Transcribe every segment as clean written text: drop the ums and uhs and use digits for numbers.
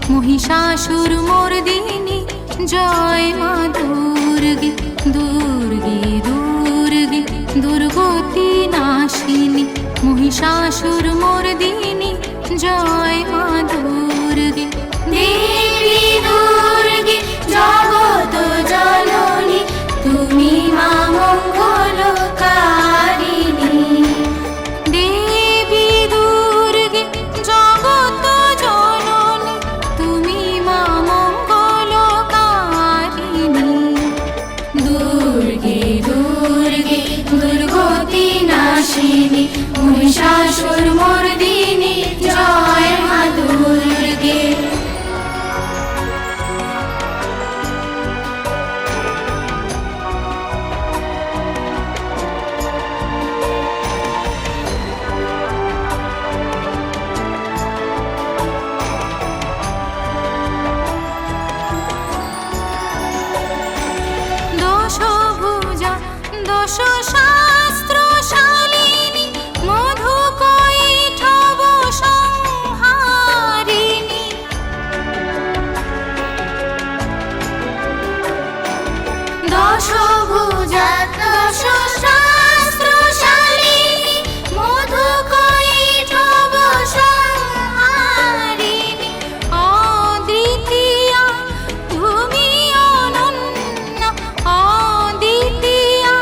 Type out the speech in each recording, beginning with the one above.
মহিষাসুর মর্দিনী জয় মা দুর্গে দুর্গে দুর্গে দুর্গতি নাশিনী মহিষাসুর মর্দিনী জয় মা দুর্গে দেবী দুর্গে জগত জননী তুমি মা মঙ্গলকারিণী দেবী দুর্গে জগত জননী তুমি মা মঙ্গলকারিণী দুর্গে দুর্গে দুর্গতি নাশিনী মহিষাসুর মর্দিনী জয় মা দুর্গে দশভুজা দশ শাস্ত্রশালিনী মধুকৈঠব সংহারিণী দশভুজা দশ শাস্ত্রশালিনী মধুকৈঠব সংহারিণী অদ্বিতীয়া তুমি অনন্য অদ্বিতীয়া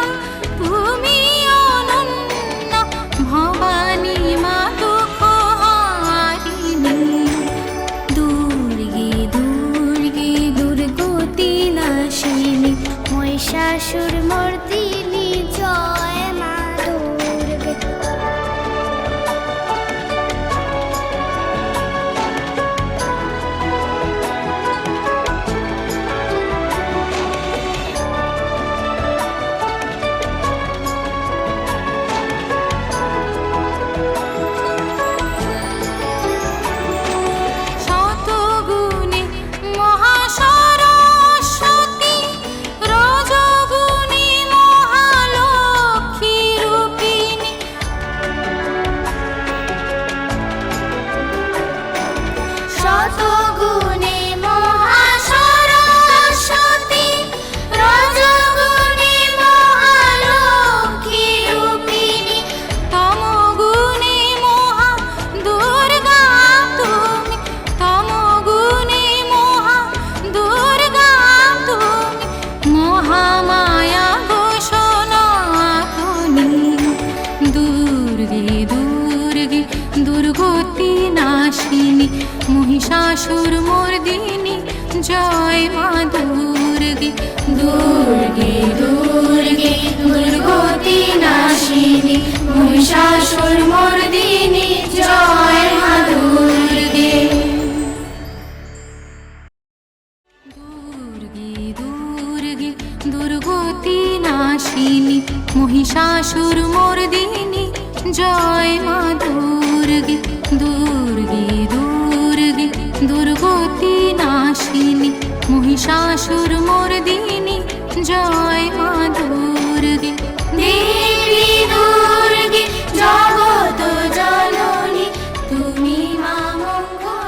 তুমি অনন্য ভবানী মা দুঃখহারিণী দুর্গে দুর্গে দুর্গতি নাশিনী মহিষাসুর মর্দিনী জয় মা দুর্গে শতগুণে মহাসরস্বতী রজগুণে মহালক্ষ্মী রূপিণী শতগুণে মহাসরস্বতী রজগুণে মহালক্ষ্মী রূপিণী তমগুণে মহা দুর্গা তুমি তমগুণে মহা দুর্গা তুমি মহামায়া ঘোষণাকুনি দুর্গে দুর্গে দুর্গতি নাশিনী মহিষাসুর মর্দিনী জয় মা দুর্গে দুর্গে দুর্গে দুর্গতি নাশিনী মহিষাসুর মর্দিনী জয় মা দুর্গে দুর্গে দুর্গে দুর্গতি নাশিনী মহিষাসুর মর্দিনী জয় মা দুর্গে দুর্গে দুর্গে দুর্গতি নাশিনী মহিষাসুর মর্দিনী জয় মা দুর্গে দেবী দুর্গে জগত জননী তুমি মা মঙ্গল